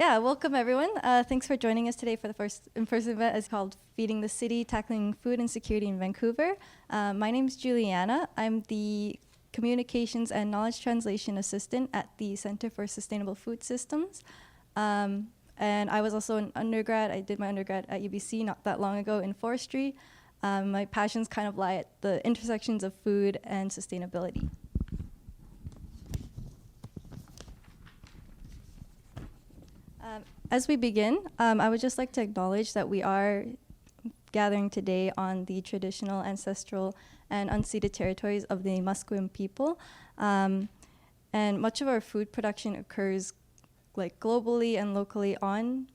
Yeah, welcome everyone. Thanks for joining us today for the first in-person event. It's called Feeding the City, Tackling Food Insecurity in Vancouver. My name is Juliana. I'm the Communications and Knowledge Translation Assistant at the Center for Sustainable Food Systems. And I was also an undergrad. I did my undergrad at UBC not that long ago in forestry. My passions kind of lie at the intersections of food and sustainability. As we begin, I would just like to acknowledge that we are gathering today on the traditional, ancestral, and unceded territories of the Musqueam people. And much of our food production occurs like globally and locally on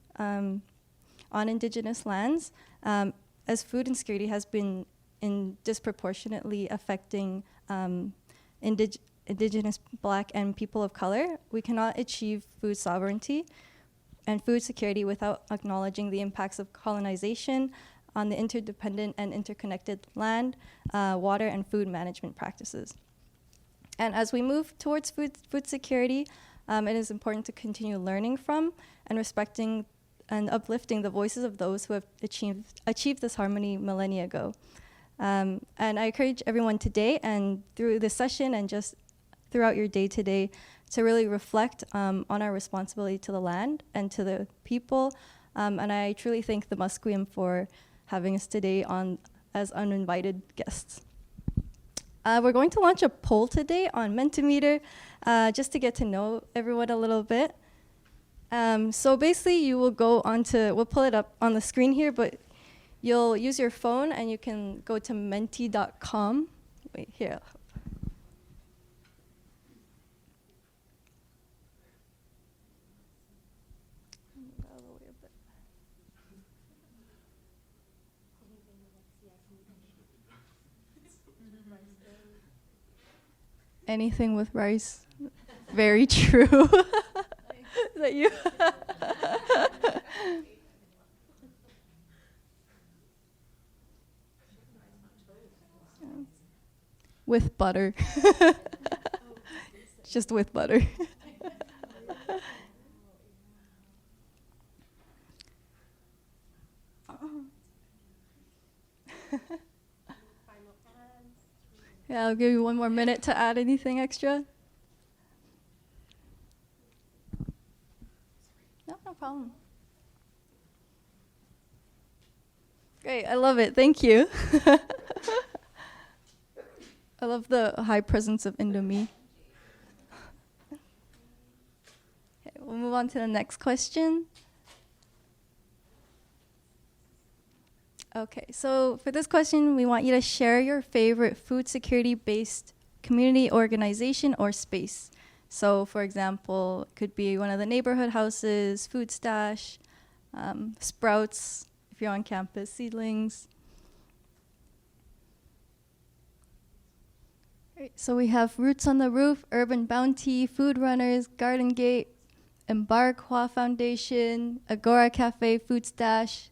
Indigenous lands, as food insecurity has been disproportionately affecting Indigenous, Black, and people of color. We cannot achieve food sovereignty and food security without acknowledging the impacts of colonization on the interdependent and interconnected land, water, and food management practices. And as we move towards food security, it is important to continue learning from and respecting and uplifting the voices of those who have achieved this harmony millennia ago. And I encourage everyone today and through this session and just throughout your day today to really reflect on our responsibility to the land and to the people. And I truly thank the Musqueam for having us today as uninvited guests. We're going to launch a poll today on Mentimeter just to get to know everyone a little bit. So basically you will go we'll pull it up on the screen here, but you'll use your phone and you can go to menti.com. Wait, here. Anything with rice. Very true. Is that you? With butter. Just with butter. Yeah, I'll give you one more minute to add anything extra. No problem. Great, I love it. Thank you. I love the high presence of Indomie. Okay, we'll move on to the next question. Okay, so for this question, we want you to share your favorite food security-based community organization or space. So, for example, it could be one of the neighborhood houses, food stash, sprouts, if you're on campus, seedlings. Great. So we have Roots on the Roof, Urban Bounty, Food Runners, Garden Gate, Embark Hua Foundation, Agora Cafe, Food Stash,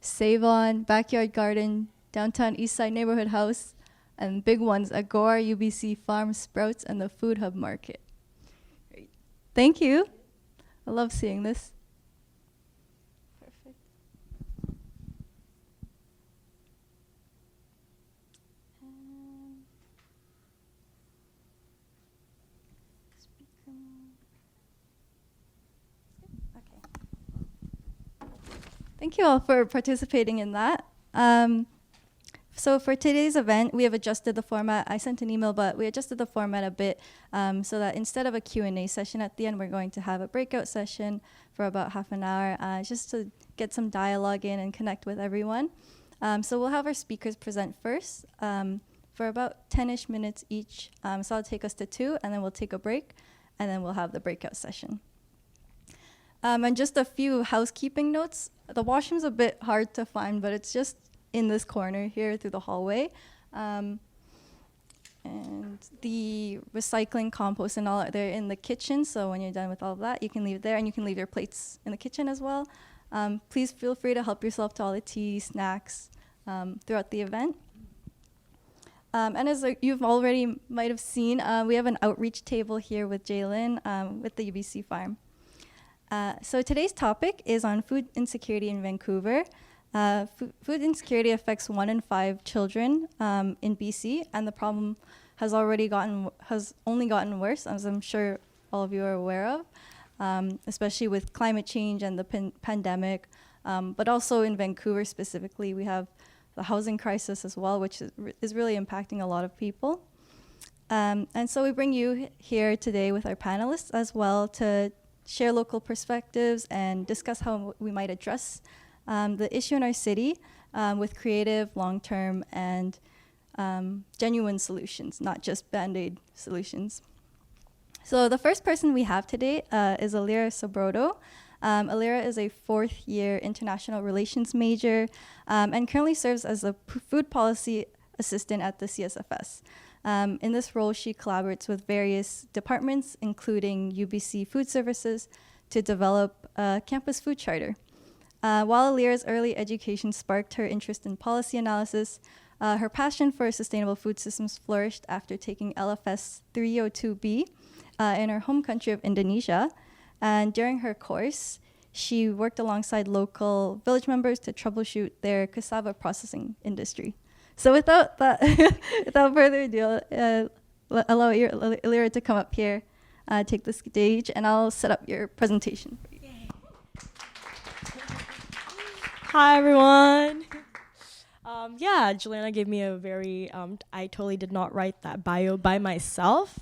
Save On, Backyard Garden, Downtown Eastside Neighborhood House, and big ones, Agora, UBC Farm, Sprouts, and the Food Hub Market. Great. Thank you. I love seeing this. Perfect. Thank you all for participating in that. So for today's event, we have adjusted the format. I sent an email, but we adjusted the format a bit so that instead of a Q&A session at the end, we're going to have a breakout session for about half an hour just to get some dialogue in and connect with everyone. So we'll have our speakers present first for about 10-ish minutes each. So it'll take us to 2, and then we'll take a break, and then we'll have the breakout session. And just a few housekeeping notes. The washroom's a bit hard to find, but it's just in this corner here through the hallway. And the recycling, compost, and all, they're in the kitchen. So when you're done with all of that, you can leave it there, and you can leave your plates in the kitchen as well. Please feel free to help yourself to all the tea, snacks throughout the event. And as you've already might have seen, we have an outreach table here with Jaylin with the UBC Farm. So today's topic is on food insecurity in Vancouver. Food insecurity affects 1 in 5 children in BC, and the problem has only gotten worse, as I'm sure all of you are aware of, especially with climate change and the pandemic. But also in Vancouver specifically, we have the housing crisis as well, which is really impacting a lot of people. And so we bring you here today with our panelists as well to share local perspectives and discuss how we might address the issue in our city with creative, long-term, and genuine solutions, not just Band-Aid solutions. So the first person we have today is Alira Sobrodo. Alira is a 4th-year international relations major and currently serves as a food policy assistant at the CSFS. In this role, she collaborates with various departments, including UBC Food Services, to develop a campus food charter. While Alira's early education sparked her interest in policy analysis, her passion for sustainable food systems flourished after taking LFS 302B in her home country of Indonesia. And during her course, she worked alongside local village members to troubleshoot their cassava processing industry. So without further ado, allow Alira to come up here, take the stage, and I'll set up your presentation for you. Hi, everyone. Juliana gave me a very, I totally did not write that bio by myself.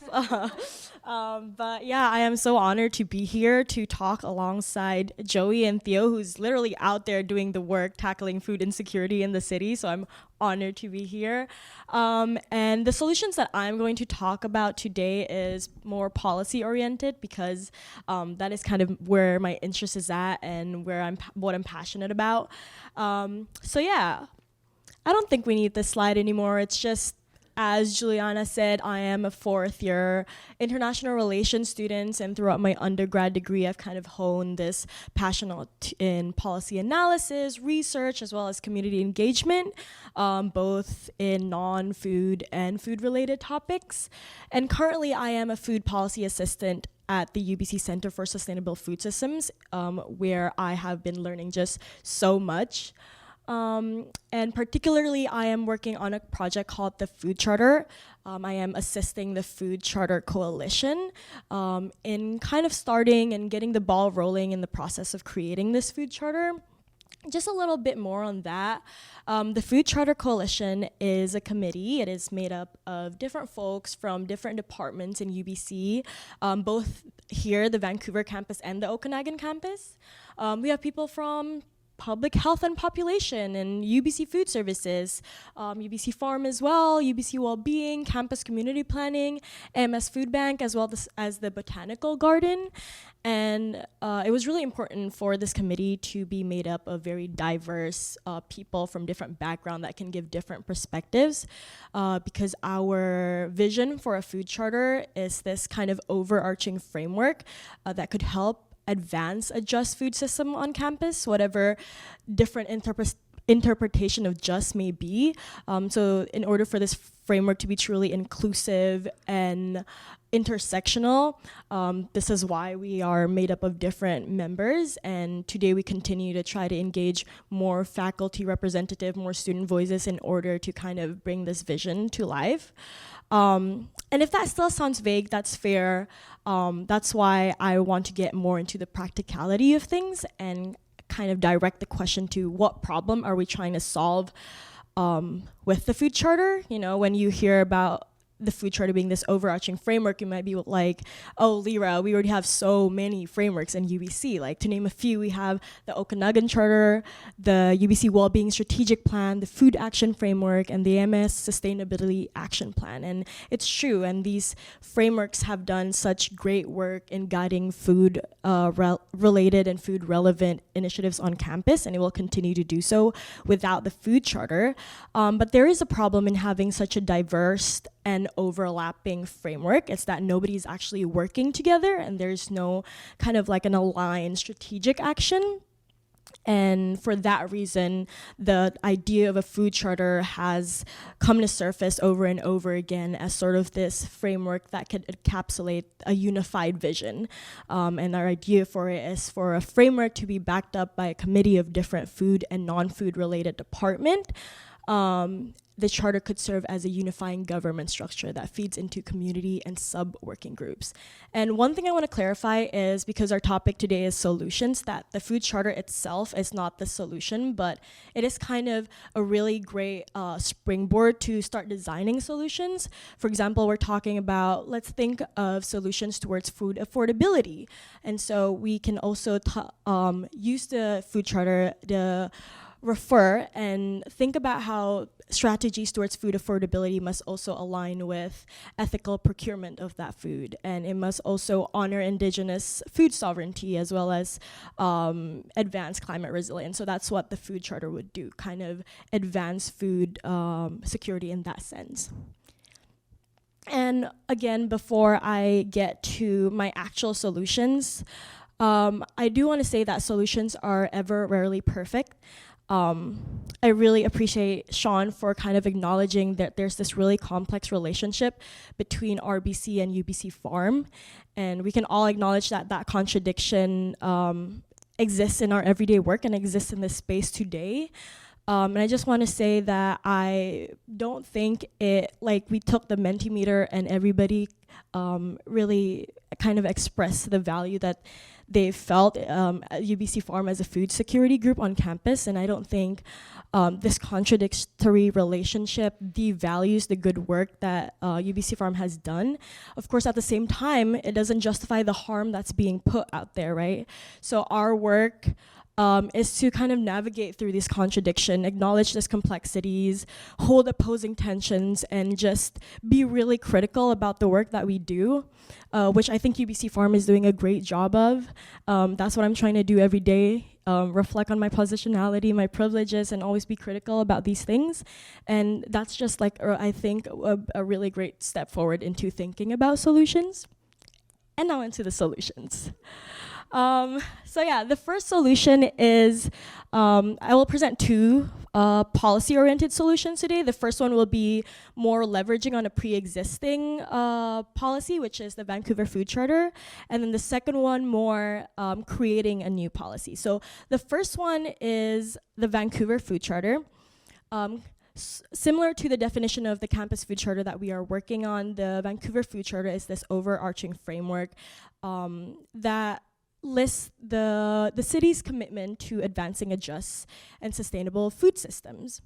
But yeah, I am so honored to be here to talk alongside Joey and Theo, who's literally out there doing the work, tackling food insecurity in the city. So I'm honored to be here. And the solutions that I'm going to talk about today is more policy oriented because that is kind of where my interest is at and where what I'm passionate about. I don't think we need this slide anymore. It's just, as Juliana said, I am a 4th-year international relations student, and throughout my undergrad degree, I've kind of honed this passion in policy analysis, research, as well as community engagement, both in non-food and food-related topics. And currently, I am a food policy assistant at the UBC Center for Sustainable Food Systems, where I have been learning just so much. And particularly, I am working on a project called the Food Charter. I am assisting the Food Charter Coalition in kind of starting and getting the ball rolling in the process of creating this Food Charter. Just a little bit more on that. The Food Charter Coalition is a committee. It is made up of different folks from different departments in UBC, both here, the Vancouver campus and the Okanagan campus. We have people from Public Health and Population and UBC Food Services, UBC Farm as well, UBC Wellbeing, Campus Community Planning, AMS Food Bank, as well as the Botanical Garden. And it was really important for this committee to be made up of very diverse people from different backgrounds that can give different perspectives, because our vision for a food charter is this kind of overarching framework that could help advance a just food system on campus, whatever different interpretation of just may be. So in order for this framework to be truly inclusive and intersectional, this is why we are made up of different members, and today we continue to try to engage more faculty representative, more student voices in order to kind of bring this vision to life. And if that still sounds vague, that's fair. That's why I want to get more into the practicality of things and kind of direct the question to what problem are we trying to solve with the food charter. You know, when you hear about the food charter being this overarching framework, you might be like, oh, Lyra, we already have so many frameworks in UBC. Like, to name a few, we have the Okanagan Charter, the UBC Wellbeing Strategic Plan, the Food Action Framework, and the MS Sustainability Action Plan. And it's true, and these frameworks have done such great work in guiding food related and food relevant initiatives on campus, and it will continue to do so without the food charter. But there is a problem in having such a diverse and overlapping framework. It's that nobody's actually working together and there's no kind of like an aligned strategic action. And for that reason, the idea of a food charter has come to surface over and over again as sort of this framework that could encapsulate a unified vision. And our idea for it is for a framework to be backed up by a committee of different food and non-food related department. The charter could serve as a unifying government structure that feeds into community and sub-working groups. And one thing I want to clarify is, because our topic today is solutions, that the food charter itself is not the solution, but it is kind of a really great springboard to start designing solutions. For example, we're talking about, let's think of solutions towards food affordability. And so we can also use the food charter to refer and think about how strategies towards food affordability must also align with ethical procurement of that food, and it must also honor indigenous food sovereignty as well as advance climate resilience. So that's what the food charter would do, kind of advance food security in that sense. And again, before I get to my actual solutions, I do want to say that solutions are ever rarely perfect. I really appreciate Sean for kind of acknowledging that there's this really complex relationship between RBC and UBC Farm, and we can all acknowledge that that contradiction exists in our everyday work and exists in this space today. And I just want to say that I don't think we took the Mentimeter and everybody really kind of expressed the value that they felt at UBC Farm as a food security group on campus, and I don't think this contradictory relationship devalues the good work that UBC Farm has done. Of course, at the same time, it doesn't justify the harm that's being put out there, right? So our work is to kind of navigate through this contradiction, acknowledge these complexities, hold opposing tensions, and just be really critical about the work that we do, which I think UBC Farm is doing a great job of. That's what I'm trying to do every day, reflect on my positionality, my privileges, and always be critical about these things. And that's just I think a really great step forward into thinking about solutions. And now into the solutions. So yeah, the first solution is, I will present two policy-oriented solutions today. The first one will be more leveraging on a pre-existing policy, which is the Vancouver Food Charter. And then the second one, more creating a new policy. So the first one is the Vancouver Food Charter. Similar to the definition of the campus food charter that we are working on, the Vancouver Food Charter is this overarching framework that lists the city's commitment to advancing a just and sustainable food systems.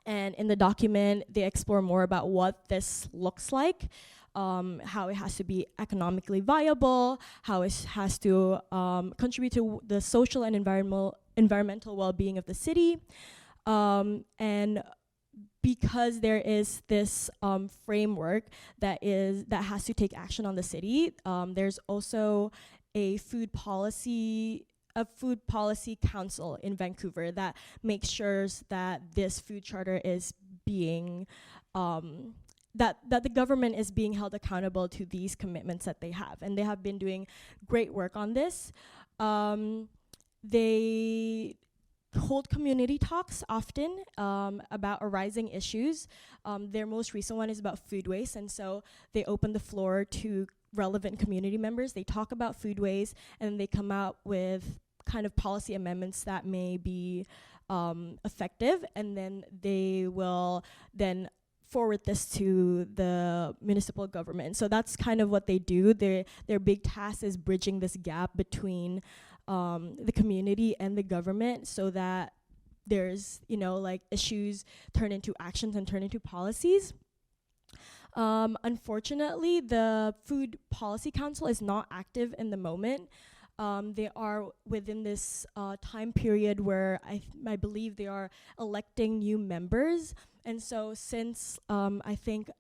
And in the document, they explore more about what this looks like, how it has to be economically viable, how it has to contribute to the social and environmental well-being of the city. And because there is this framework that has to take action on the city, there's also a food policy council in Vancouver that makes sure that this food charter is being that the government is being held accountable to these commitments that they have, and they have been doing great work on this. They hold community talks often about arising issues. Their most recent one is about food waste, and so they open the floor to relevant community members. They talk about food waste, and they come out with kind of policy amendments that may be effective, and then they will then forward this to the municipal government. So that's kind of what they do. Their big task is bridging this gap between the community and the government, so that there's issues turn into actions and turn into policies. Unfortunately, the Food Policy Council is not active in the moment. They are within this time period where I believe they are electing new members. And so since I think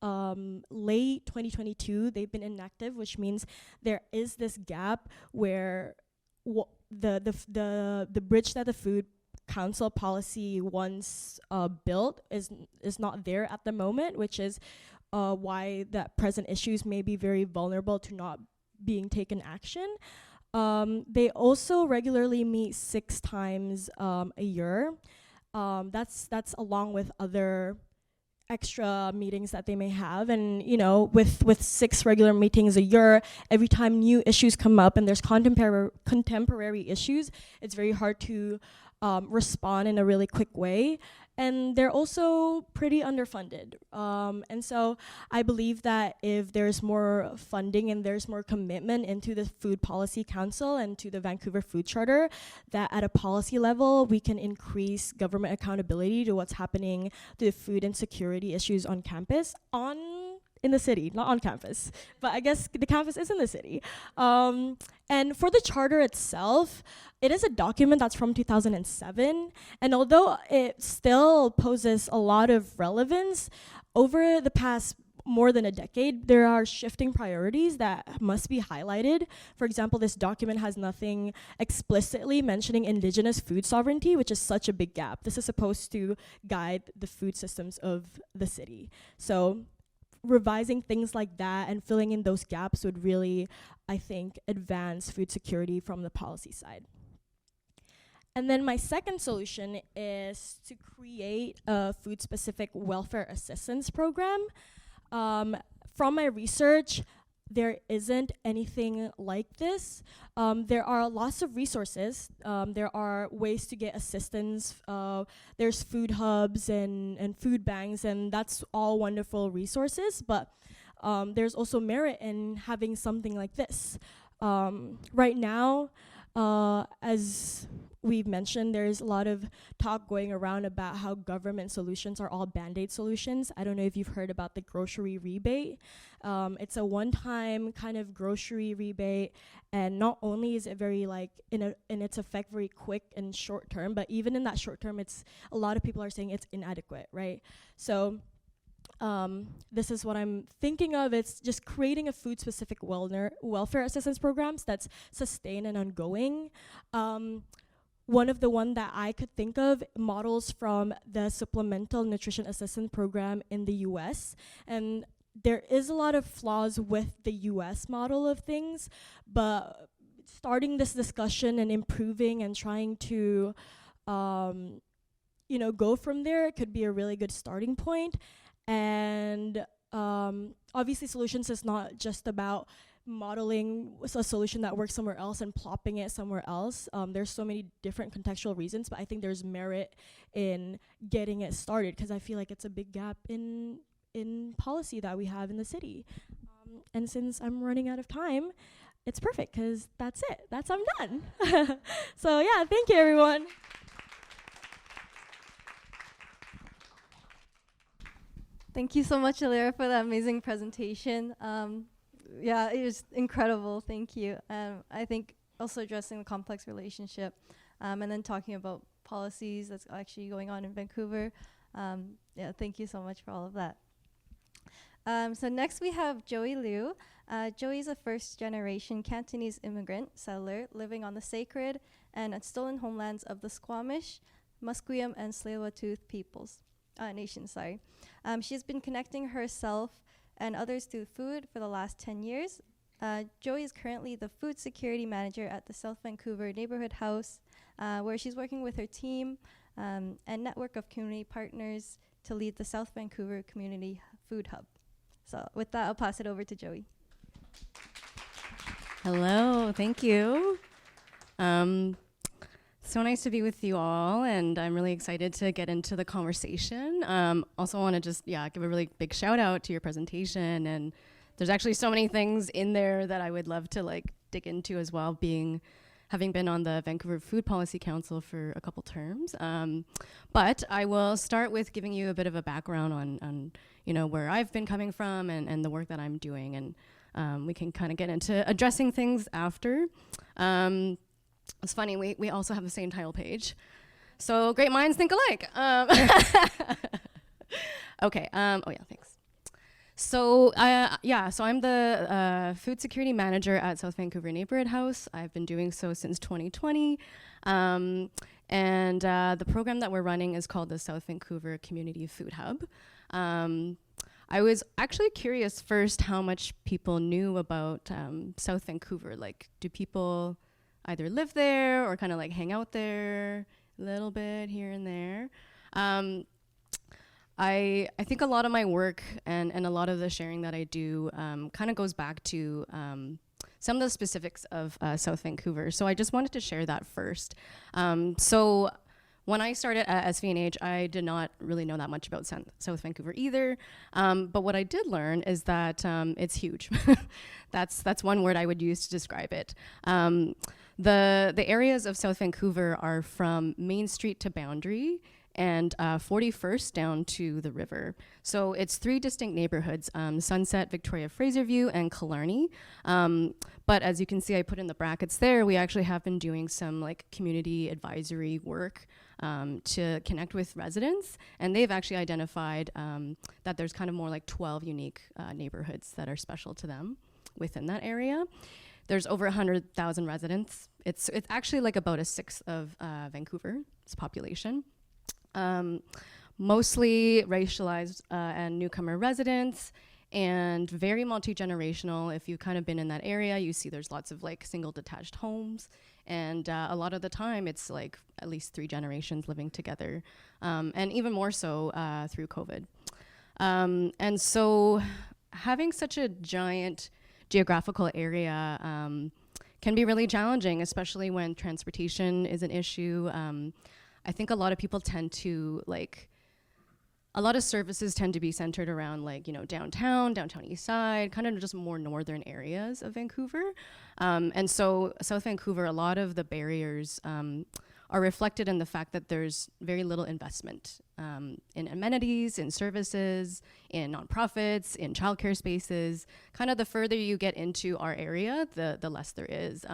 late 2022, they've been inactive, which means there is this gap where the bridge that the Food Council policy once built is not there at the moment, which is why that present issues may be very vulnerable to not being taken action. They also regularly meet 6 times a year. That's along with other extra meetings that they may have, and with 6 regular meetings a year, every time new issues come up and there's contemporary issues, it's very hard to respond in a really quick way. And they're also pretty underfunded. And so I believe that if there's more funding and there's more commitment into the Food Policy Council and to the Vancouver Food Charter, that at a policy level, we can increase government accountability to what's happening to the food insecurity issues on campus, in the city, not on campus. But I guess the campus is in the city. And for the charter itself, it is a document that's from 2007. And although it still poses a lot of relevance, over the past more than a decade, there are shifting priorities that must be highlighted. For example, this document has nothing explicitly mentioning Indigenous food sovereignty, which is such a big gap. This is supposed to guide the food systems of the city. So revising things like that and filling in those gaps would really, I think, advance food security from the policy side. And then my second solution is to create a food-specific welfare assistance program. From my research, there isn't anything like this. There are lots of resources. There are ways to get assistance. There's food hubs and food banks, and that's all wonderful resources, but there's also merit in having something like this. Right now, as we've mentioned, there's a lot of talk going around about how government solutions are all Band-Aid solutions. I don't know if you've heard about the grocery rebate. It's a one-time kind of grocery rebate, and not only is it very in its effect very quick and short term, but even in that short term, a lot of people are saying it's inadequate, right? So this is what I'm thinking of. It's just creating a food-specific welfare assistance programs that's sustained and ongoing. One that I could think of models from the Supplemental Nutrition Assistance Program in the US. And there is a lot of flaws with the US model of things, but starting this discussion and improving and trying to go from there could be a really good starting point. And obviously solutions is not just about modeling a solution that works somewhere else and plopping it somewhere else. There's so many different contextual reasons, but I think there's merit in getting it started because I feel like it's a big gap in policy that we have in the city. And since I'm running out of time, it's perfect because that's it. I'm done. So yeah, thank you everyone. Thank you so much, Alira, for that amazing presentation. Yeah, it was incredible. Thank you. I think also addressing the complex relationship and then talking about policies that's actually going on in Vancouver. Yeah, thank you so much for all of that. So next we have Joey Liu. Joey is a first-generation Cantonese immigrant settler living on the sacred and stolen homelands of the Squamish, Musqueam, and Tsleil-Waututh nations. She has been connecting herself and others through food for the last 10 years. Joey is currently the food security manager at the South Vancouver Neighborhood House, where she's working with her team and network of community partners to lead the South Vancouver Community Food Hub. So with that, I'll pass it over to Joey. Hello, thank you. So nice to be with you all, and I'm really excited to get into the conversation. Also want to just give a really big shout out to your presentation, and there's actually so many things in there that I would love to dig into as well, having been on the Vancouver Food Policy Council for a couple terms. But I will start with giving you a bit of a background on where I've been coming from and the work that I'm doing, and we can kind of get into addressing things after. It's funny, we also have the same title page. So great minds think alike. Okay, thanks. So I'm the food security manager at South Vancouver Neighborhood House. I've been doing so since 2020. And the program that we're running is called the South Vancouver Community Food Hub. I was actually curious first how much people knew about South Vancouver. Do people either live there or kind of like hang out there a little bit here and there. I think a lot of my work and a lot of the sharing that I do kind of goes back to some of the specifics of South Vancouver. So I just wanted to share that first. So when I started at SVNH, I did not really know that much about South Vancouver either. But what I did learn is that it's huge. That's one word I would use to describe it. The areas of South Vancouver are from Main Street to Boundary, and 41st down to the river. So it's 3 distinct neighborhoods, Sunset, Victoria Fraser View, and Killarney. But as you can see, I put in the brackets there, we actually have been doing some like community advisory work to connect with residents. And they've actually identified that there's kind of more like 12 unique neighborhoods that are special to them within that area. There's over 100,000 residents. It's actually like about a sixth of Vancouver's population. Mostly racialized and newcomer residents, and very multi-generational. If you've kind of been in that area, you see there's lots of like single detached homes, and a lot of the time it's like at least 3 generations living together, and even more so through COVID. And so having such a giant geographical area can be really challenging, especially when transportation is an issue. I think a lot of people tend to a lot of services tend to be centered around downtown east side, kind of just more northern areas of Vancouver. And so South Vancouver, a lot of the barriers are reflected in the fact that there's very little investment in amenities, in services, in nonprofits, in childcare spaces. Kind of the further you get into our area, the less there is.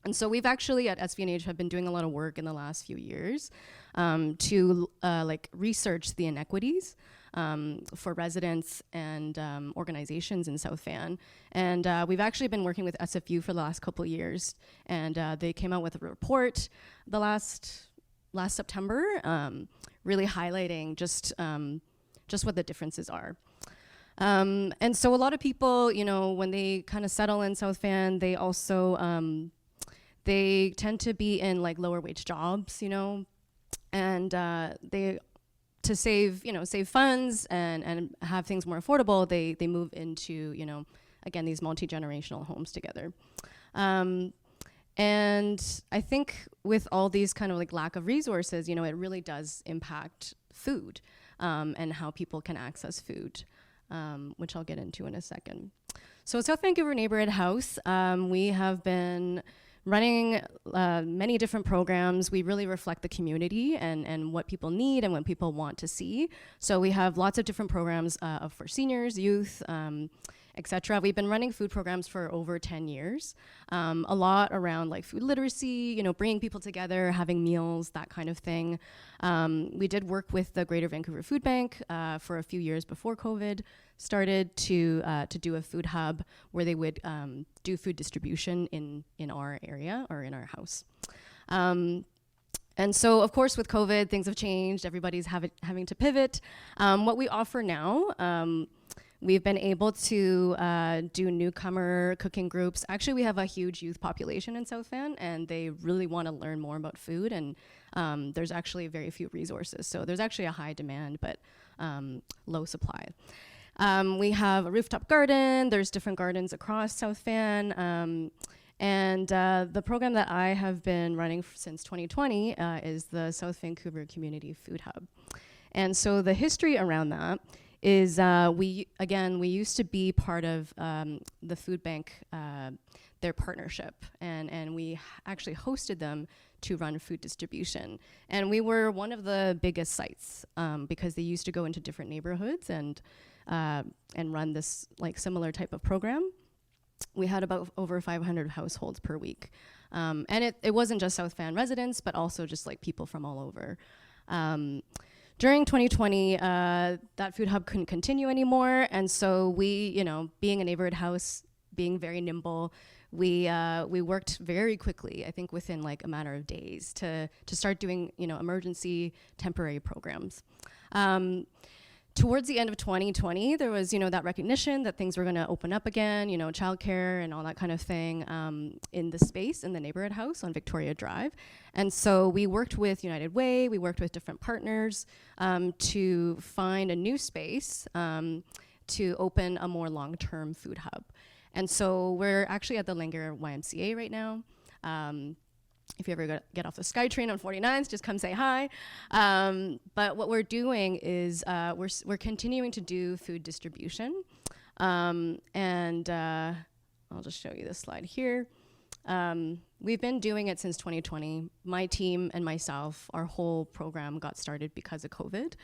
And so we've actually at SVNH have been doing a lot of work in the last few years to research the inequities for residents and organizations in South Van. And we've actually been working with SFU for the last couple of years, and they came out with a report the last September, really highlighting just what the differences are. And so a lot of people, when they kind of settle in South Van, they also they tend to be in lower wage jobs, and they, to save funds and have things more affordable, they move into, again, these multi-generational homes together. And I think with all these kind of lack of resources, it really does impact food and how people can access food, which I'll get into in a second. So South Vancouver Neighborhood House, we have been running many different programs. We really reflect the community and what people need and what people want to see. So we have lots of different programs for seniors, youth, etc. We've been running food programs for over 10 years. A lot around food literacy, bringing people together, having meals, that kind of thing. We did work with the Greater Vancouver Food Bank for a few years before COVID started to do a food hub where they would do food distribution in our area or in our house. And so, of course, with COVID, things have changed. Everybody's having to pivot. What we offer now, we've been able to do newcomer cooking groups. Actually, we have a huge youth population in South Van, and they really want to learn more about food, and there's actually very few resources. So there's actually a high demand, but low supply. We have a rooftop garden. There's different gardens across South Van. And the program that I have been running since 2020 is the South Vancouver Community Food Hub. And so the history around that is we used to be part of the food bank, their partnership, and we actually hosted them to run food distribution. And we were one of the biggest sites because they used to go into different neighborhoods and run this similar type of program. We had about over 500 households per week. And it wasn't just South Van residents, but also just people from all over. During 2020, that food hub couldn't continue anymore. And so we, being a neighborhood house, being very nimble, we worked very quickly, I think within a matter of days, to start doing, emergency temporary programs. towards the end of 2020, there was, that recognition that things were going to open up again, childcare and all that kind of thing in the space, in the neighborhood house on Victoria Drive. And so we worked with United Way, we worked with different partners to find a new space to open a more long-term food hub. And so we're actually at the Langer YMCA right now. If you ever get off the SkyTrain on 49th, just come say hi. But what we're doing is we're continuing to do food distribution. And I'll just show you this slide here. We've been doing it since 2020. My team and myself, our whole program got started because of COVID.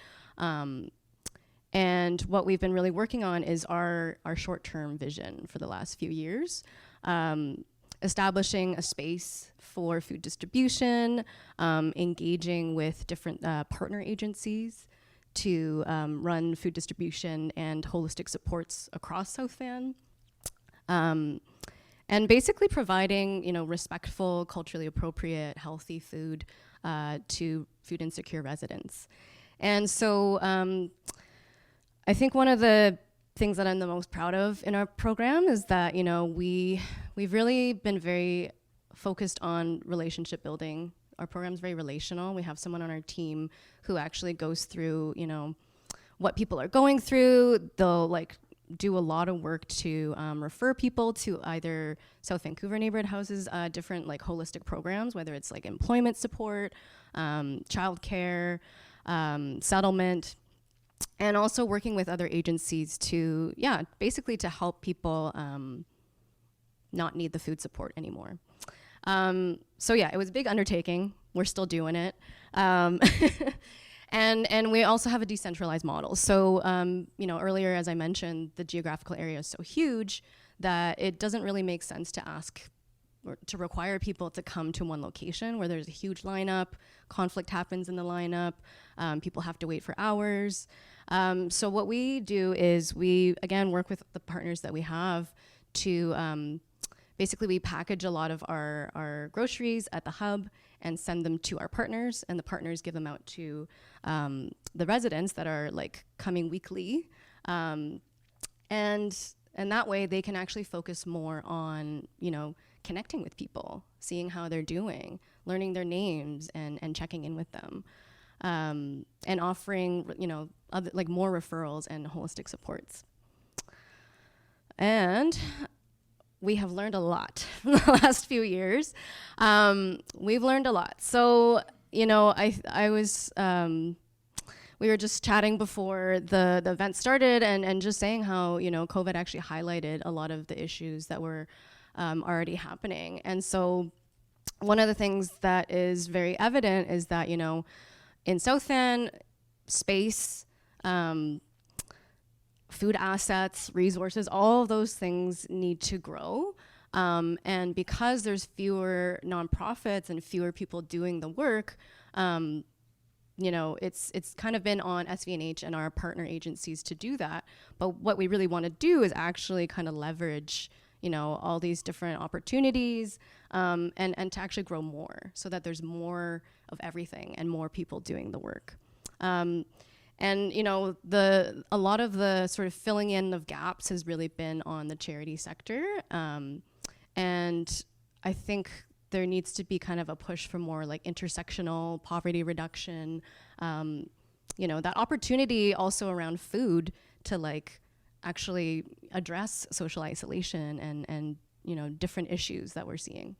And what we've been really working on is our short-term vision for the last few years. Establishing a space for food distribution, engaging with different partner agencies to run food distribution and holistic supports across South Van. And basically providing, respectful, culturally appropriate, healthy food to food insecure residents. And so I think one of the things that I'm the most proud of in our program is that, we've really been very focused on relationship building. Our program's very relational. We have someone on our team who actually goes through, what people are going through. They'll do a lot of work to refer people to either South Vancouver neighborhood houses, different holistic programs, whether it's employment support, childcare, settlement, and also working with other agencies to, basically to help people not need the food support anymore. So it was a big undertaking. We're still doing it. And we also have a decentralized model. So, earlier, as I mentioned, the geographical area is so huge that it doesn't really make sense to ask or to require people to come to one location where there's a huge lineup, conflict happens in the lineup, people have to wait for hours. So what we do is we, again, work with the partners that we have to basically we package a lot of our groceries at the hub and send them to our partners, and the partners give them out to the residents that are coming weekly. And that way they can actually focus more on, connecting with people, seeing how they're doing, learning their names and checking in with them. And offering, other, more referrals and holistic supports. And we have learned a lot in the last few years. We've learned a lot. So, I was, we were just chatting before the event started and just saying how, COVID actually highlighted a lot of the issues that were already happening. And so one of the things that is very evident is that, in South Van, space, food assets, resources, all of those things need to grow. And because there's fewer nonprofits and fewer people doing the work, it's kind of been on SVNH and our partner agencies to do that. But what we really want to do is actually kind of leverage, all these different opportunities and to actually grow more so that there's more of everything and more people doing the work. And a lot of the sort of filling in of gaps has really been on the charity sector. And I think there needs to be kind of a push for more intersectional poverty reduction, that opportunity also around food to actually address social isolation and different issues that we're seeing.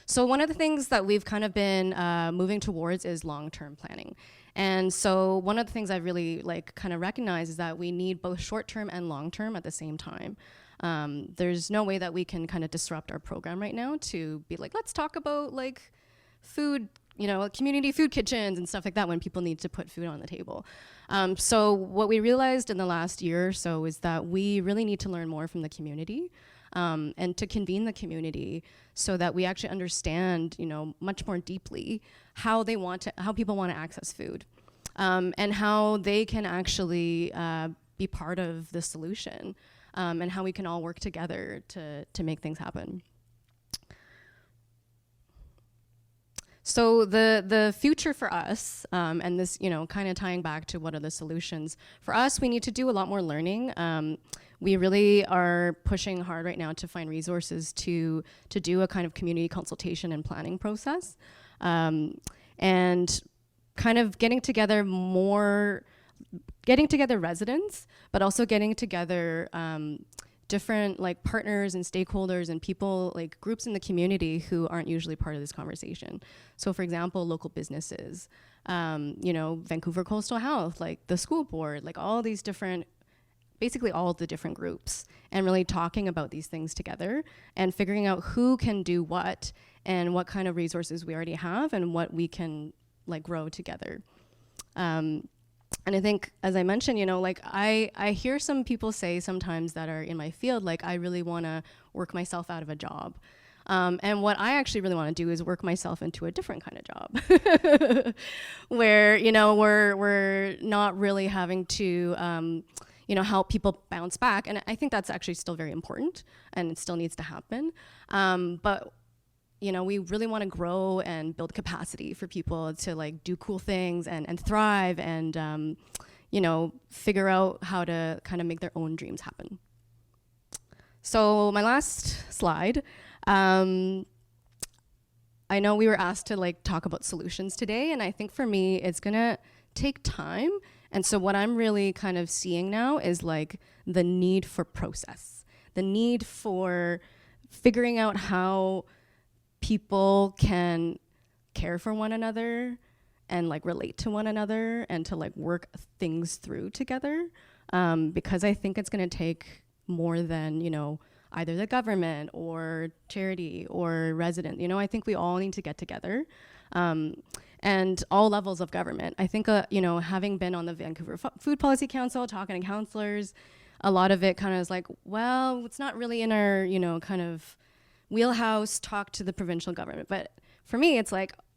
So one of the things that we've kind of been moving towards is long-term planning. And so one of the things I really kind of recognize is that we need both short-term and long-term at the same time. There's no way that we can kind of disrupt our program right now to be let's talk about food, community food kitchens and stuff like that when people need to put food on the table. So what we realized in the last year or so is that we really need to learn more from the community. And to convene the community so that we actually understand, much more deeply how people want to access food, and how they can actually be part of the solution, and how we can all work together to make things happen. So the future for us, and this, kind of tying back to what are the solutions for us, we need to do a lot more learning. We really are pushing hard right now to find resources to do a kind of community consultation and planning process, and kind of getting together residents, but also getting together different partners and stakeholders and people, groups in the community who aren't usually part of this conversation. So for example, local businesses, Vancouver Coastal Health, the school board, all these different, basically all of the different groups, and really talking about these things together and figuring out who can do what and what kind of resources we already have and what we can grow together. And I think, as I mentioned, I hear some people say sometimes that are in my field, I really want to work myself out of a job. And what I actually really want to do is work myself into a different kind of job where, we're not really having to, help people bounce back. And I think that's actually still very important and it still needs to happen. But we really want to grow and build capacity for people to do cool things and thrive and, figure out how to kind of make their own dreams happen. So my last slide, I know we were asked to talk about solutions today, and I think for me, it's gonna take time. And so what I'm really kind of seeing now is the need for process, the need for figuring out how people can care for one another and relate to one another and to work things through together, because I think it's going to take more than either the government or charity or resident. I think we all need to get together, and all levels of government. I think having been on the Vancouver Food Policy Council, talking to councillors, a lot of it kind of is well, it's not really in our kind of wheelhouse, talk to the provincial government. But for me, it's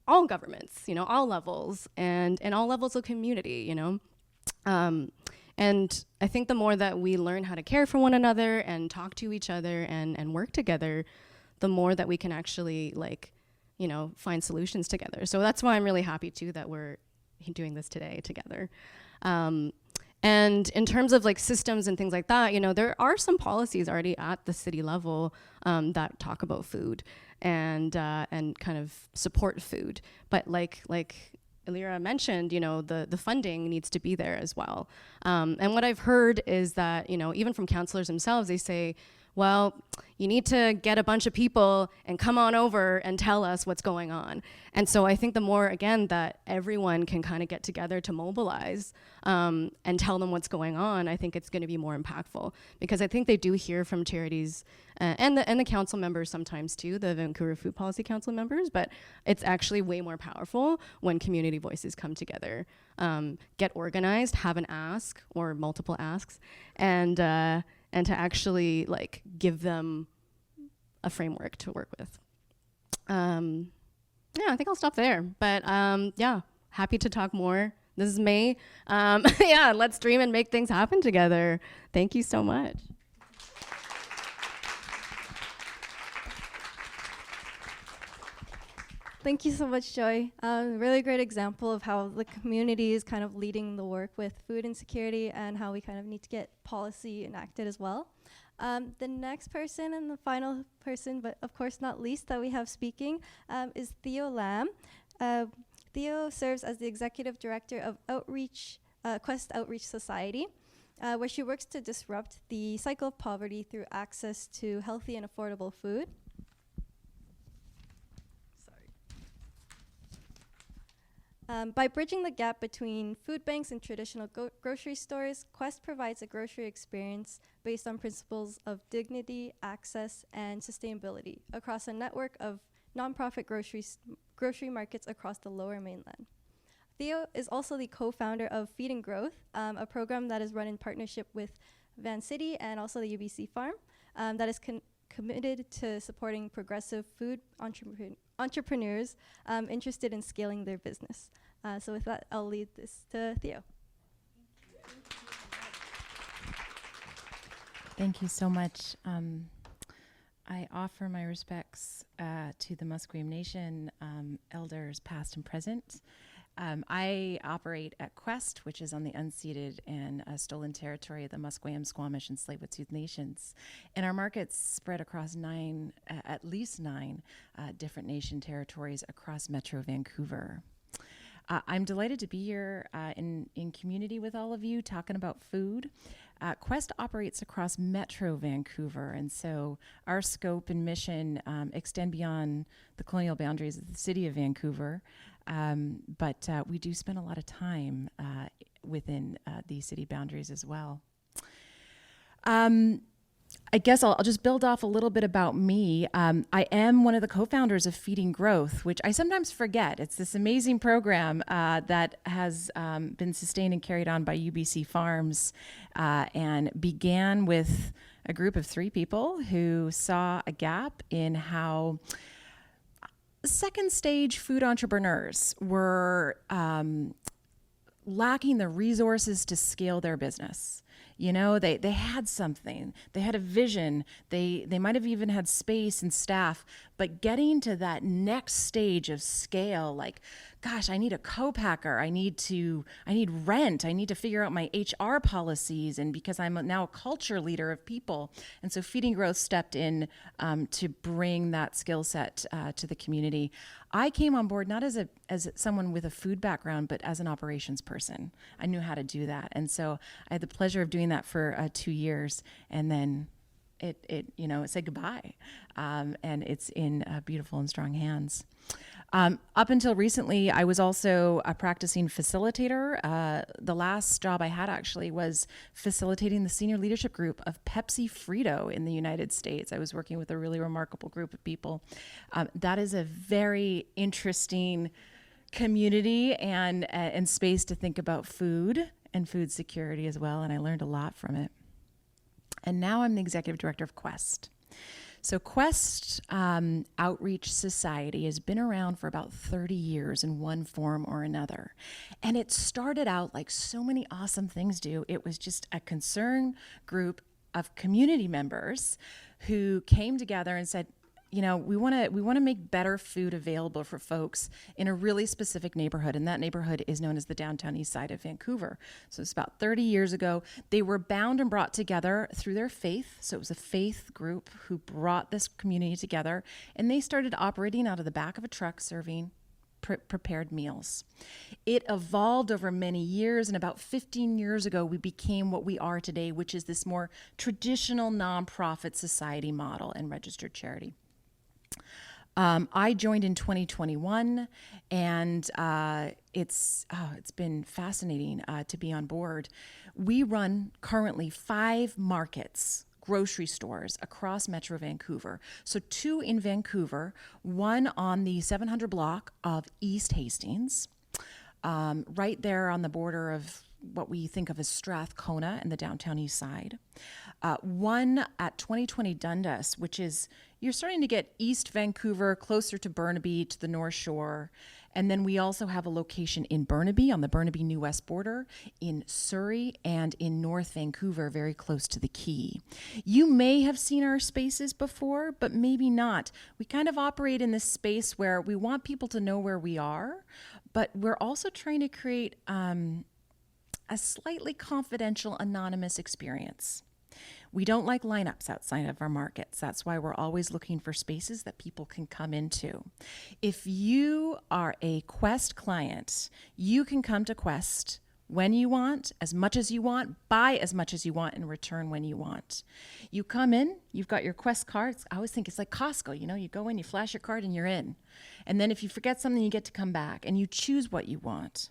all governments, all levels and all levels of community, and I think the more that we learn how to care for one another and talk to each other and work together, the more that we can actually find solutions together. So that's why I'm really happy too that we're doing this today together. And in terms of systems and things like that, there are some policies already at the city level that talk about food and kind of support food. But like Elira mentioned, the funding needs to be there as well. And what I've heard is that, even from councillors themselves, they say, well, you need to get a bunch of people and come on over and tell us what's going on. And so I think the more, again, that everyone can kind of get together to mobilize and tell them what's going on, I think it's going to be more impactful. Because I think they do hear from charities and the council members sometimes too, the Vancouver Food Policy Council members, but it's actually way more powerful when community voices come together, get organized, have an ask or multiple asks, and to actually give them a framework to work with. I think I'll stop there. But happy to talk more. This is May. Let's dream and make things happen together. Thank you so much. Thank you so much, Joy. Really great example of how the community is kind of leading the work with food insecurity and how we kind of need to get policy enacted as well. The next person and the final person, but of course not least, that we have speaking is Theo Lam. Theo serves as the Executive Director of Outreach, Quest Outreach Society, where she works to disrupt the cycle of poverty through access to healthy and affordable food. By bridging the gap between food banks and traditional grocery stores, Quest provides a grocery experience based on principles of dignity, access, and sustainability across a network of nonprofit grocery markets across the Lower Mainland. Theo is also the co-founder of Feed and Growth, a program that is run in partnership with Van City and also the UBC Farm that is committed to supporting progressive food entrepreneurs interested in scaling their business. So with that, I'll lead this to Theo. Thank you so much. I offer my respects to the Musqueam Nation elders past and present. I operate at Quest, which is on the unceded and stolen territory of the Musqueam, Squamish, and Tsleil-Waututh nations. And our markets spread across at least nine different nation territories across Metro Vancouver. I'm delighted to be here in community with all of you talking about food. Quest operates across Metro Vancouver, and so our scope and mission extend beyond the colonial boundaries of the city of Vancouver, but we do spend a lot of time within these city boundaries as well. I guess I'll just build off a little bit about me. I am one of the co-founders of Feeding Growth, which I sometimes forget. It's this amazing program that has been sustained and carried on by UBC Farms and began with a group of 3 people who saw a gap in how second stage food entrepreneurs were lacking the resources to scale their business. You know, they had something, they had a vision, they might have even had space and staff, but getting to that next stage of scale, like, gosh, I need a co-packer, I need rent, I need to figure out my HR policies, and because I'm now a culture leader of people. And so Feeding Growth stepped in to bring that skill set to the community. I came on board not as someone with a food background, but as an operations person. I knew how to do that. And so I had the pleasure of doing that for 2 years, and then it said goodbye. And it's in beautiful and strong hands. Up until recently, I was also a practicing facilitator. The last job I had actually was facilitating the senior leadership group of Pepsi Frito in the United States. I was working with a really remarkable group of people. That is a very interesting community and space to think about food and food security as well, and I learned a lot from it. And now I'm the executive director of Quest. So Quest Outreach Society has been around for about 30 years in one form or another. And it started out like so many awesome things do. It was just a concerned group of community members who came together and said, you know, we want to make better food available for folks in a really specific neighborhood, and that neighborhood is known as the downtown east side of Vancouver. So it's about 30 years ago. They were bound and brought together through their faith. So it was a faith group who brought this community together, and they started operating out of the back of a truck serving prepared meals. It evolved over many years, and about 15 years ago, we became what we are today, which is this more traditional nonprofit society model and registered charity. I joined in 2021, and it's been fascinating to be on board. We run currently 5 markets, grocery stores across Metro Vancouver. So 2 in Vancouver, one on the 700 block of East Hastings, right there on the border of what we think of as Strathcona and the downtown east side. One at 2020 Dundas, which is, you're starting to get East Vancouver, closer to Burnaby, to the North Shore. And then we also have a location in Burnaby, on the Burnaby-New West border, in Surrey, and in North Vancouver, very close to the Quay. You may have seen our spaces before, but maybe not. We kind of operate in this space where we want people to know where we are, but we're also trying to create a slightly confidential, anonymous experience. We don't like lineups outside of our markets. That's why we're always looking for spaces that people can come into. If you are a Quest client, you can come to Quest when you want, as much as you want, buy as much as you want, and return when you want. You come in, you've got your Quest card. I always think it's like Costco, you know, you go in, you flash your card, and you're in. And then if you forget something, you get to come back, and you choose what you want.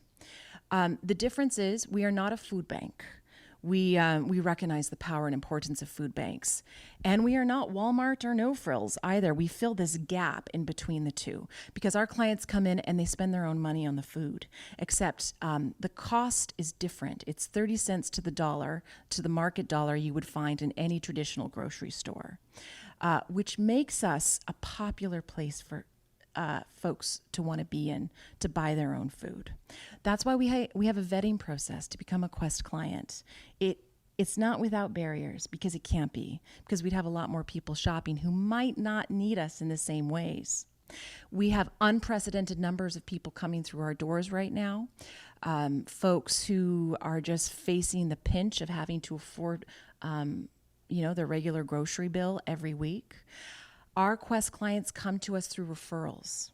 The difference is we are not a food bank. We recognize the power and importance of food banks. And we are not Walmart or No Frills either. We fill this gap in between the two because our clients come in and they spend their own money on the food, except the cost is different. It's 30 cents to the dollar, to the market dollar you would find in any traditional grocery store, which makes us a popular place for folks to want to be in, to buy their own food. That's why we have a vetting process to become a Quest client. It It's not without barriers, because it can't be, because we'd have a lot more people shopping who might not need us in the same ways. We have unprecedented numbers of people coming through our doors right now. Folks who are just facing the pinch of having to afford, their regular grocery bill every week. Our Quest clients come to us through referrals.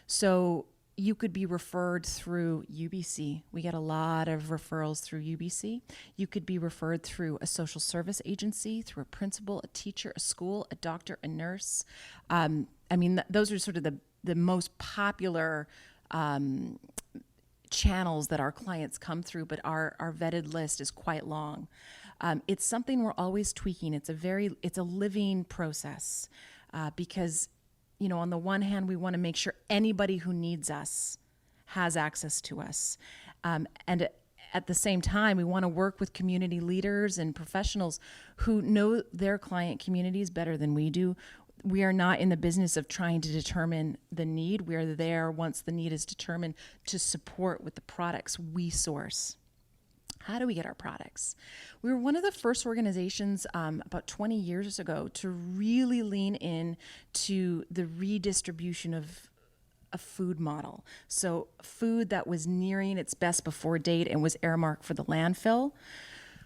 So you could be referred through UBC. We get a lot of referrals through UBC. You could be referred through a social service agency, through a principal, a teacher, a school, a doctor, a nurse. Those are sort of the most popular channels that our clients come through, but our vetted list is quite long. It's something we're always tweaking. It's a living process, because on the one hand, we want to make sure anybody who needs us has access to us. And at the same time, we want to work with community leaders and professionals who know their client communities better than we do. We are not in the business of trying to determine the need. We are there once the need is determined to support with the products we source. How do we get our products? We were one of the first organizations about 20 years ago to really lean in to the redistribution of a food model. So food that was nearing its best before date and was earmarked for the landfill.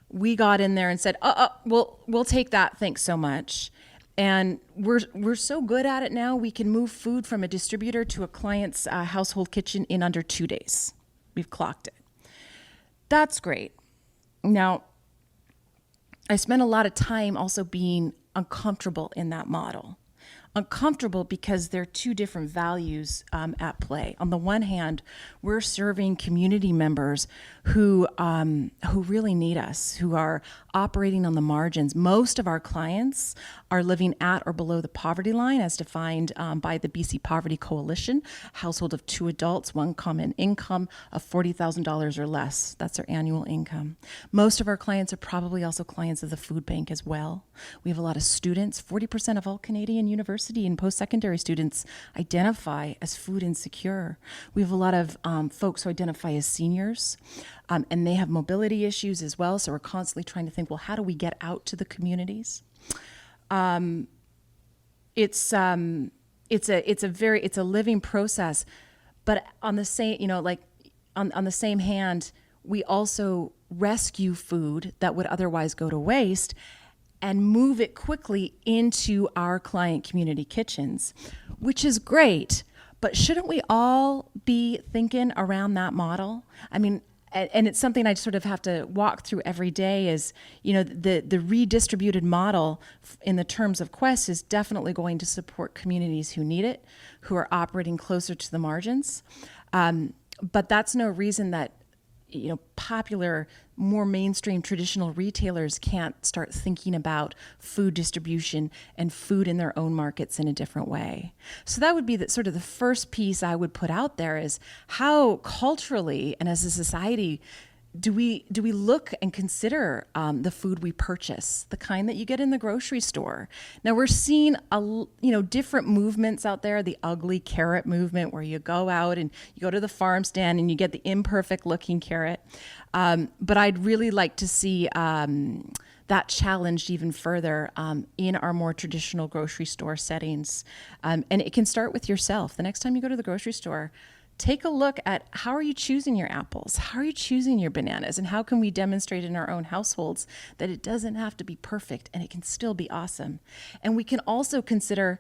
We got in there and said, we'll take that, thanks so much. And we're so good at it now, we can move food from a distributor to a client's household kitchen in under 2 days. We've clocked it. That's great. Now, I spent a lot of time also being uncomfortable in that model. Uncomfortable because there are two different values at play. On the one hand, we're serving community members who really need us, who are operating on the margins. Most of our clients are living at or below the poverty line, as defined by the BC Poverty Coalition. Household of 2 adults, 1 common income of $40,000 or less. That's their annual income. Most of our clients are probably also clients of the food bank as well. We have a lot of students. 40% of all Canadian university and post-secondary students identify as food insecure. We have a lot of folks who identify as seniors, and they have mobility issues as well. So we're constantly trying to think, well, how do we get out to the communities? It's a living process, but on the same, on the same hand, we also rescue food that would otherwise go to waste and move it quickly into our client community kitchens, which is great. But shouldn't we all be thinking around that model? I mean, and it's something I sort of have to walk through every day is, the redistributed model in the terms of Quest is definitely going to support communities who need it, who are operating closer to the margins. But that's no reason that popular, more mainstream traditional retailers can't start thinking about food distribution and food in their own markets in a different way. So that would be sort of the first piece I would put out there is how culturally and as a society do we look and consider the food we purchase, the kind that you get in the grocery store? Now we're seeing different movements out there. The ugly carrot movement, where you go out and you go to the farm stand and you get the imperfect looking carrot. But I'd really like to see that challenged even further in our more traditional grocery store settings. And it can start with yourself. The next time you go to the grocery store, take a look at how are you choosing your apples? How are you choosing your bananas? And how can we demonstrate in our own households that it doesn't have to be perfect and it can still be awesome? And we can also consider,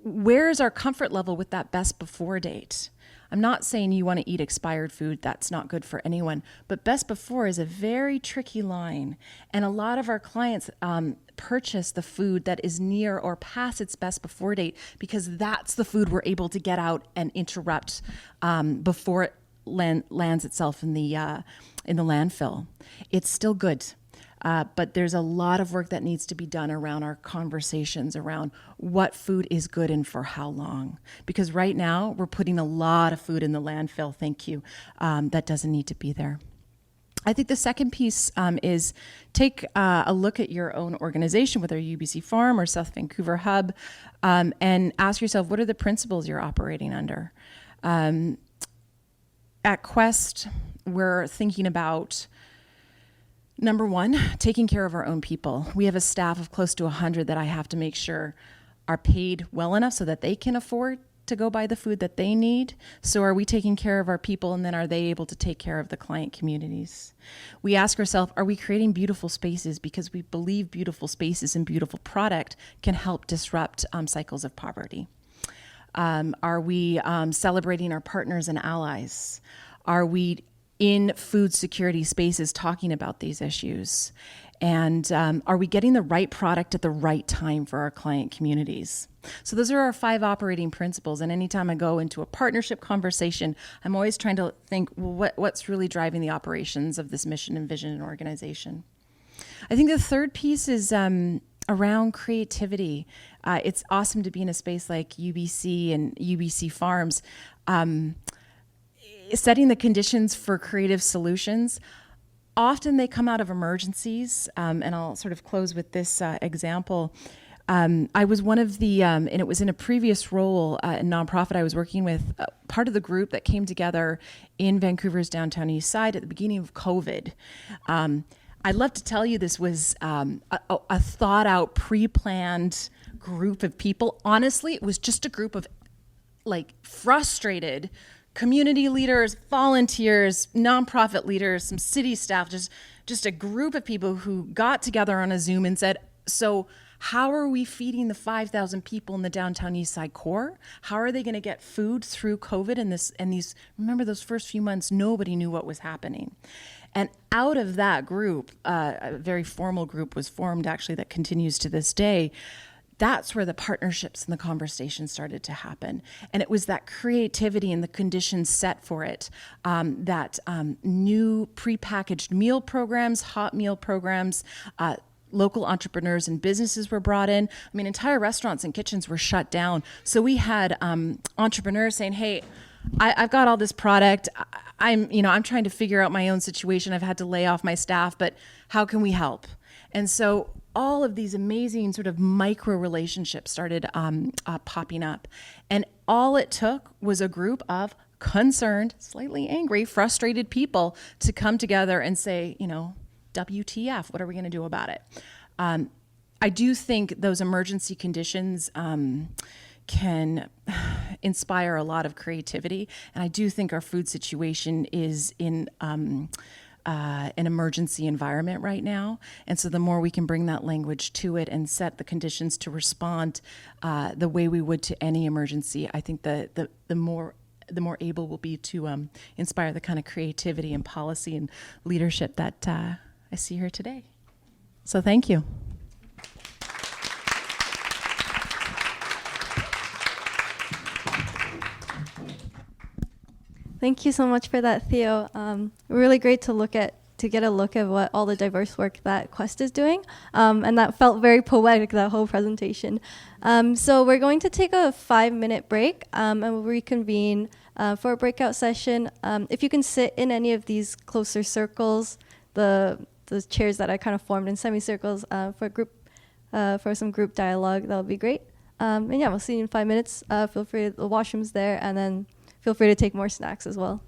where is our comfort level with that best before date? I'm not saying you want to eat expired food. That's not good for anyone. But best before is a very tricky line. And a lot of our clients purchase the food that is near or past its best before date because that's the food we're able to get out and interrupt before it lands itself in the landfill. It's still good. But there's a lot of work that needs to be done around our conversations around what food is good and for how long. Because right now we're putting a lot of food in the landfill, thank you, that doesn't need to be there. I think the second piece is take a look at your own organization, whether UBC Farm or South Vancouver Hub, and ask yourself, what are the principles you're operating under? At Quest, we're thinking about Number one, taking care of our own people. We have a staff of close to 100 that I have to make sure are paid well enough so that they can afford to go buy the food that they need. So are we taking care of our people, and then are they able to take care of the client communities? We ask ourselves, are we creating beautiful spaces, because we believe beautiful spaces and beautiful product can help disrupt cycles of poverty? Are we celebrating our partners and allies? Are we in food security spaces talking about these issues? And are we getting the right product at the right time for our client communities? So those are our 5 operating principles. And anytime I go into a partnership conversation, I'm always trying to think, well, what's really driving the operations of this mission and vision and organization? I think the third piece is around creativity. It's awesome to be in a space like UBC and UBC Farms, setting the conditions for creative solutions. Often they come out of emergencies, and I'll sort of close with this example. I was one of the, and it was in a previous role, a nonprofit I was working with, part of the group that came together in Vancouver's downtown east side at the beginning of COVID. I'd love to tell you this was a thought out, pre-planned group of people. Honestly, it was just a group of like frustrated community leaders, volunteers, nonprofit leaders, some city staff, just a group of people who got together on a Zoom and said, so how are we feeding the 5,000 people in the downtown east side core? How are they going to get food through COVID and these, remember those first few months, nobody knew what was happening. And out of that group, a very formal group was formed actually that continues to this day. That's where the partnerships and the conversations started to happen. And it was that creativity and the conditions set for it, that new prepackaged meal programs, hot meal programs, local entrepreneurs and businesses were brought in. I mean, entire restaurants and kitchens were shut down. So we had entrepreneurs saying, hey, I've got all this product. I'm trying to figure out my own situation. I've had to lay off my staff, but how can we help? And so all of these amazing sort of micro relationships started popping up. And all it took was a group of concerned, slightly angry, frustrated people to come together and say, WTF, what are we going to do about it? I do think those emergency conditions can inspire a lot of creativity. And I do think our food situation is in an emergency environment right now. And so the more we can bring that language to it and set the conditions to respond the way we would to any emergency, I think the more able we'll be to inspire the kind of creativity and policy and leadership that I see here today. So thank you. Thank you so much for that, Theo. Really great to get a look at what all the diverse work that Quest is doing. And that felt very poetic, that whole presentation. So we're going to take a 5-minute break and we'll reconvene for a breakout session. If you can sit in any of these closer circles, the chairs that I kind of formed in semicircles for some group dialogue, that would be great. And yeah, we'll see you in 5 minutes. Feel free, the washroom's there, and then feel free to take more snacks as well.